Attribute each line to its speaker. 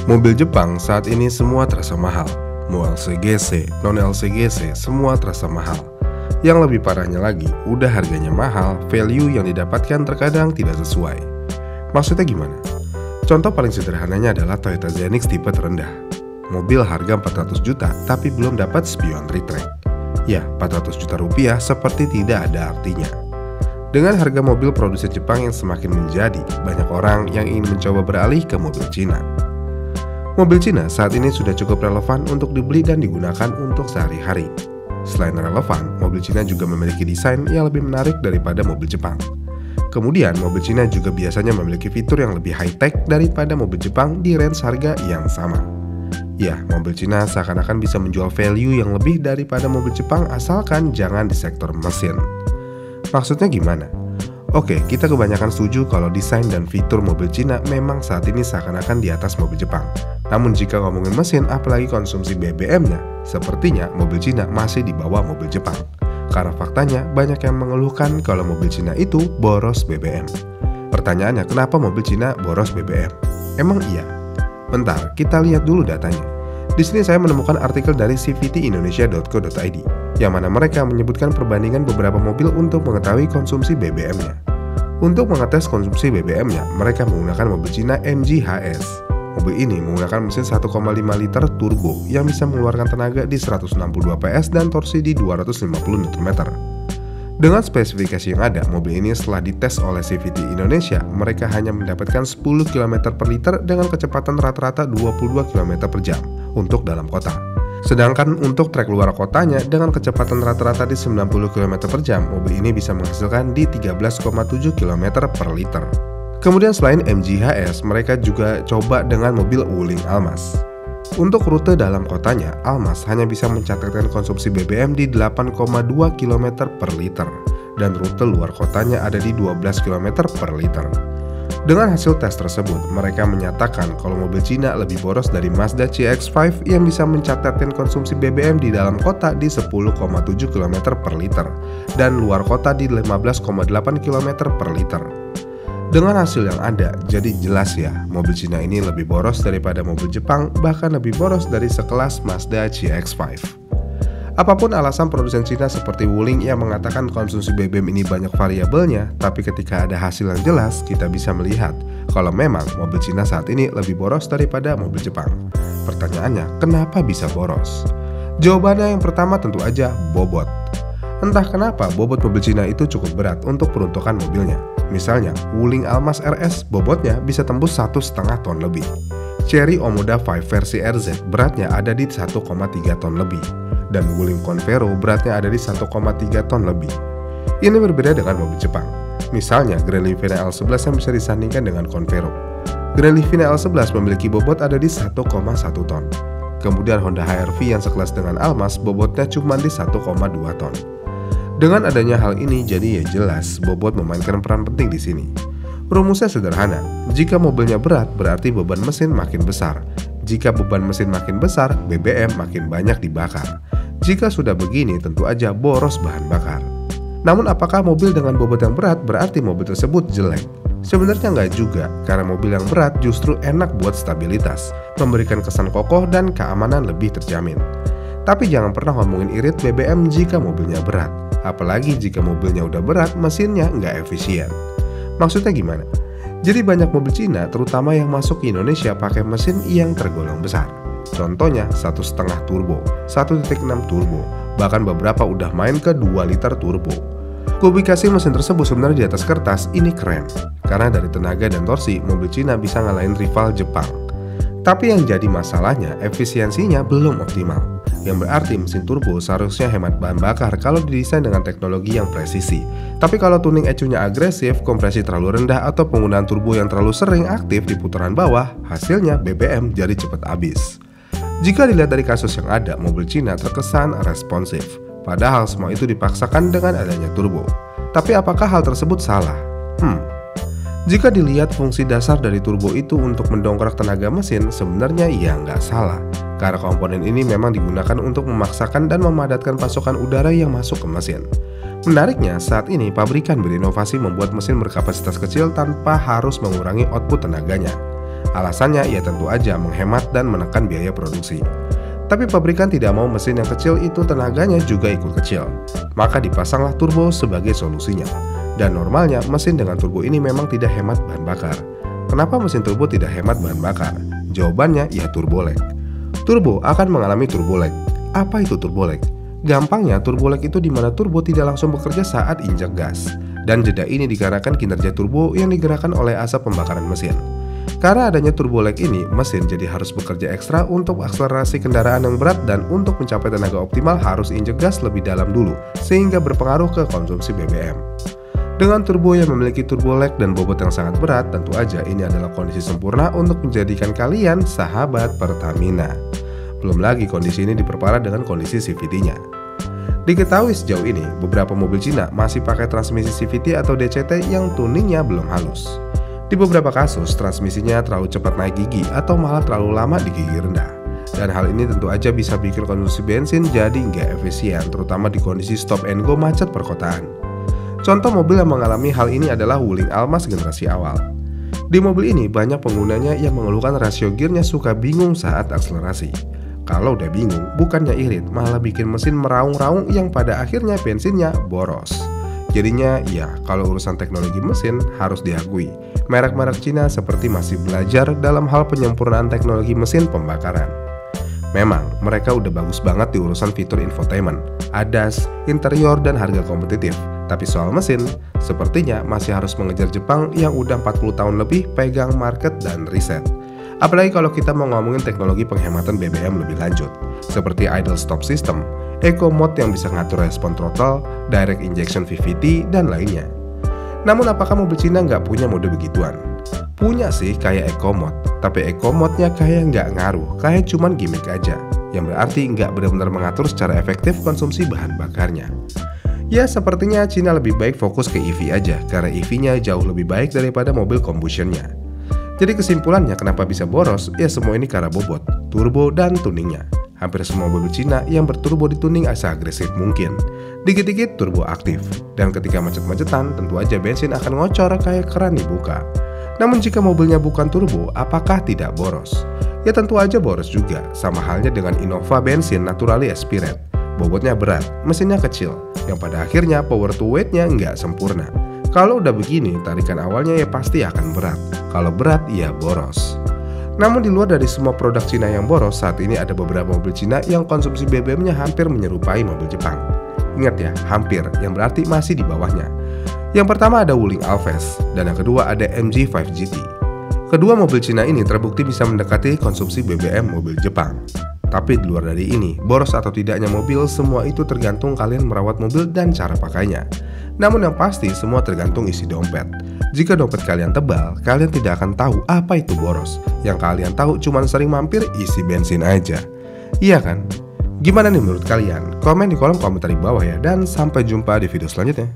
Speaker 1: Mobil Jepang saat ini semua terasa mahal. Mau LCGC, non-LCGC, semua terasa mahal. Yang lebih parahnya lagi, udah harganya mahal, value yang didapatkan terkadang tidak sesuai. Maksudnya gimana? Contoh paling sederhananya adalah Toyota Zenix tipe terendah. Mobil harga 400 juta tapi belum dapat spion retract. Ya, 400 juta rupiah seperti tidak ada artinya. Dengan harga mobil produksi Jepang yang semakin menjadi, banyak orang yang ingin mencoba beralih ke mobil Cina. Mobil Cina saat ini sudah cukup relevan untuk dibeli dan digunakan untuk sehari-hari. Selain relevan, mobil Cina juga memiliki desain yang lebih menarik daripada mobil Jepang. Kemudian, mobil Cina juga biasanya memiliki fitur yang lebih high-tech daripada mobil Jepang di range harga yang sama. Ya, mobil Cina seakan-akan bisa menjual value yang lebih daripada mobil Jepang asalkan jangan di sektor mesin. Maksudnya gimana? Oke, kita kebanyakan setuju kalau desain dan fitur mobil Cina memang saat ini seakan-akan di atas mobil Jepang. Namun jika ngomongin mesin, apalagi konsumsi BBM-nya, sepertinya mobil Cina masih di bawah mobil Jepang. Karena faktanya banyak yang mengeluhkan kalau mobil Cina itu boros BBM. Pertanyaannya, kenapa mobil Cina boros BBM? Emang iya? Bentar, kita lihat dulu datanya. Di sini saya menemukan artikel dari cvtindonesia.co.id, yang mana mereka menyebutkan perbandingan beberapa mobil untuk mengetahui konsumsi BBM-nya. Untuk mengetes konsumsi BBM-nya, mereka menggunakan mobil Cina MG HS. Mobil ini menggunakan mesin 1,5 liter turbo yang bisa mengeluarkan tenaga di 162 PS dan torsi di 250 Nm. Dengan spesifikasi yang ada, mobil ini setelah dites oleh CVT Indonesia, mereka hanya mendapatkan 10 km per liter dengan kecepatan rata-rata 22 km per jam untuk dalam kota. Sedangkan untuk trek luar kotanya dengan kecepatan rata-rata di 90 km per jam, mobil ini bisa menghasilkan di 13,7 km per liter. Kemudian selain MG HS, mereka juga coba dengan mobil Wuling Almas. Untuk rute dalam kotanya, Almas hanya bisa mencatatkan konsumsi BBM di 8,2 km per liter, dan rute luar kotanya ada di 12 km per liter. Dengan hasil tes tersebut, mereka menyatakan kalau mobil Cina lebih boros dari Mazda CX-5 yang bisa mencatatkan konsumsi BBM di dalam kota di 10,7 km per liter, dan luar kota di 15,8 km per liter. Dengan hasil yang ada, jadi jelas ya, mobil Cina ini lebih boros daripada mobil Jepang, bahkan lebih boros dari sekelas Mazda CX-5. Apapun alasan produsen Cina seperti Wuling yang mengatakan konsumsi BBM ini banyak variabelnya, tapi ketika ada hasil yang jelas, kita bisa melihat kalau memang mobil Cina saat ini lebih boros daripada mobil Jepang. Pertanyaannya, kenapa bisa boros? Jawabannya yang pertama tentu aja bobot. Entah kenapa bobot mobil Cina itu cukup berat untuk peruntukan mobilnya. Misalnya, Wuling Almas RS bobotnya bisa tembus 1,5 ton lebih. Chery Omoda 5 versi RZ beratnya ada di 1,3 ton lebih. Dan Wuling Convero beratnya ada di 1,3 ton lebih. Ini berbeda dengan mobil Jepang. Misalnya, Grand Livina L11 yang bisa disandingkan dengan Convero. Grand Livina L11 memiliki bobot ada di 1,1 ton. Kemudian Honda HR-V yang sekelas dengan Almas bobotnya cuma di 1,2 ton. Dengan adanya hal ini, jadi ya jelas bobot memainkan peran penting di sini. Rumusnya sederhana, jika mobilnya berat berarti beban mesin makin besar. Jika beban mesin makin besar, BBM makin banyak dibakar. Jika sudah begini, tentu aja boros bahan bakar. Namun apakah mobil dengan bobot yang berat berarti mobil tersebut jelek? Sebenarnya nggak juga, karena mobil yang berat justru enak buat stabilitas, memberikan kesan kokoh dan keamanan lebih terjamin. Tapi jangan pernah ngomongin irit BBM jika mobilnya berat. Apalagi jika mobilnya udah berat, mesinnya nggak efisien. Maksudnya gimana? Jadi banyak mobil Cina, terutama yang masuk ke Indonesia pakai mesin yang tergolong besar. Contohnya 1,5 turbo, 1.6 turbo, bahkan beberapa udah main ke 2 liter turbo. Kubikasi mesin tersebut sebenarnya di atas kertas ini keren, karena dari tenaga dan torsi, mobil Cina bisa ngalahin rival Jepang. Tapi yang jadi masalahnya, efisiensinya belum optimal. Yang berarti mesin turbo seharusnya hemat bahan bakar kalau didesain dengan teknologi yang presisi. Tapi kalau tuning ECU-nya agresif, kompresi terlalu rendah, atau penggunaan turbo yang terlalu sering aktif di putaran bawah, hasilnya BBM jadi cepat habis. Jika dilihat dari kasus yang ada, mobil Cina terkesan responsif. Padahal semua itu dipaksakan dengan adanya turbo. Tapi apakah hal tersebut salah? Jika dilihat fungsi dasar dari turbo itu untuk mendongkrak tenaga mesin, sebenarnya ya nggak salah. Karena komponen ini memang digunakan untuk memaksakan dan memadatkan pasokan udara yang masuk ke mesin. Menariknya, saat ini pabrikan berinovasi membuat mesin berkapasitas kecil tanpa harus mengurangi output tenaganya. Alasannya ya tentu aja menghemat dan menekan biaya produksi. Tapi pabrikan tidak mau mesin yang kecil itu tenaganya juga ikut kecil. Maka dipasanglah turbo sebagai solusinya. Dan normalnya mesin dengan turbo ini memang tidak hemat bahan bakar. Kenapa mesin turbo tidak hemat bahan bakar? Jawabannya ya turbo lag. Turbo akan mengalami turbo lag. Apa itu turbo lag? Gampangnya turbo lag itu dimana turbo tidak langsung bekerja saat injak gas. Dan jeda ini dikarenakan kinerja turbo yang digerakkan oleh asap pembakaran mesin. Karena adanya turbo lag ini, mesin jadi harus bekerja ekstra untuk akselerasi kendaraan yang berat dan untuk mencapai tenaga optimal harus injek gas lebih dalam dulu, sehingga berpengaruh ke konsumsi BBM. Dengan turbo yang memiliki turbo lag dan bobot yang sangat berat, tentu aja ini adalah kondisi sempurna untuk menjadikan kalian sahabat Pertamina. Belum lagi kondisi ini diperparah dengan kondisi CVT-nya. Diketahui sejauh ini, beberapa mobil Cina masih pakai transmisi CVT atau DCT yang tuningnya belum halus. Di beberapa kasus, transmisinya terlalu cepat naik gigi atau malah terlalu lama di gigi rendah. Dan hal ini tentu aja bisa bikin konsumsi bensin jadi nggak efisien, terutama di kondisi stop and go macet perkotaan. Contoh mobil yang mengalami hal ini adalah Wuling Almas generasi awal. Di mobil ini banyak penggunanya yang mengeluhkan rasio gearnya suka bingung saat akselerasi. Kalau udah bingung, bukannya irit, malah bikin mesin meraung-raung yang pada akhirnya bensinnya boros. Jadinya ya, kalau urusan teknologi mesin harus diakui, merek-merek Cina seperti masih belajar dalam hal penyempurnaan teknologi mesin pembakaran. Memang, mereka udah bagus banget di urusan fitur infotainment, ADAS, interior, dan harga kompetitif. Tapi soal mesin, sepertinya masih harus mengejar Jepang yang udah 40 tahun lebih pegang market dan riset. Apalagi kalau kita mau ngomongin teknologi penghematan BBM lebih lanjut, seperti idle stop system, eco mode yang bisa ngatur respon throttle, direct injection VVT, dan lainnya. Namun apakah mobil Cina nggak punya mode begituan? Punya sih kayak eco mode, tapi eco mode-nya kayak nggak ngaruh, kayak cuman gimmick aja, yang berarti nggak benar-benar mengatur secara efektif konsumsi bahan bakarnya. Ya sepertinya Cina lebih baik fokus ke EV aja, karena EV-nya jauh lebih baik daripada mobil combustion-nya. Jadi kesimpulannya kenapa bisa boros, ya semua ini karena bobot, turbo, dan tuningnya. Hampir semua mobil Cina yang berturbo dituning seagresif mungkin. Dikit-dikit turbo aktif, dan ketika macet-macetan tentu aja bensin akan ngocor kayak keran dibuka. Namun jika mobilnya bukan turbo, apakah tidak boros? Ya tentu aja boros juga, sama halnya dengan Innova bensin naturally aspirate. Bobotnya berat, mesinnya kecil, yang pada akhirnya power to weight-nya nggak sempurna. Kalau udah begini, tarikan awalnya ya pasti akan berat. Kalau berat, ya boros. Namun di luar dari semua produk Cina yang boros, saat ini ada beberapa mobil Cina yang konsumsi BBM-nya hampir menyerupai mobil Jepang. Ingat ya, hampir, yang berarti masih di bawahnya. Yang pertama ada Wuling Alves, dan yang kedua ada MG5 GT. Kedua mobil Cina ini terbukti bisa mendekati konsumsi BBM mobil Jepang. Tapi di luar dari ini, boros atau tidaknya mobil, semua itu tergantung kalian merawat mobil dan cara pakainya. Namun yang pasti, semua tergantung isi dompet. Jika dompet kalian tebal, kalian tidak akan tahu apa itu boros. Yang kalian tahu cuma sering mampir isi bensin aja. Iya kan? Gimana nih menurut kalian? Komen di kolom komentar di bawah ya, dan sampai jumpa di video selanjutnya.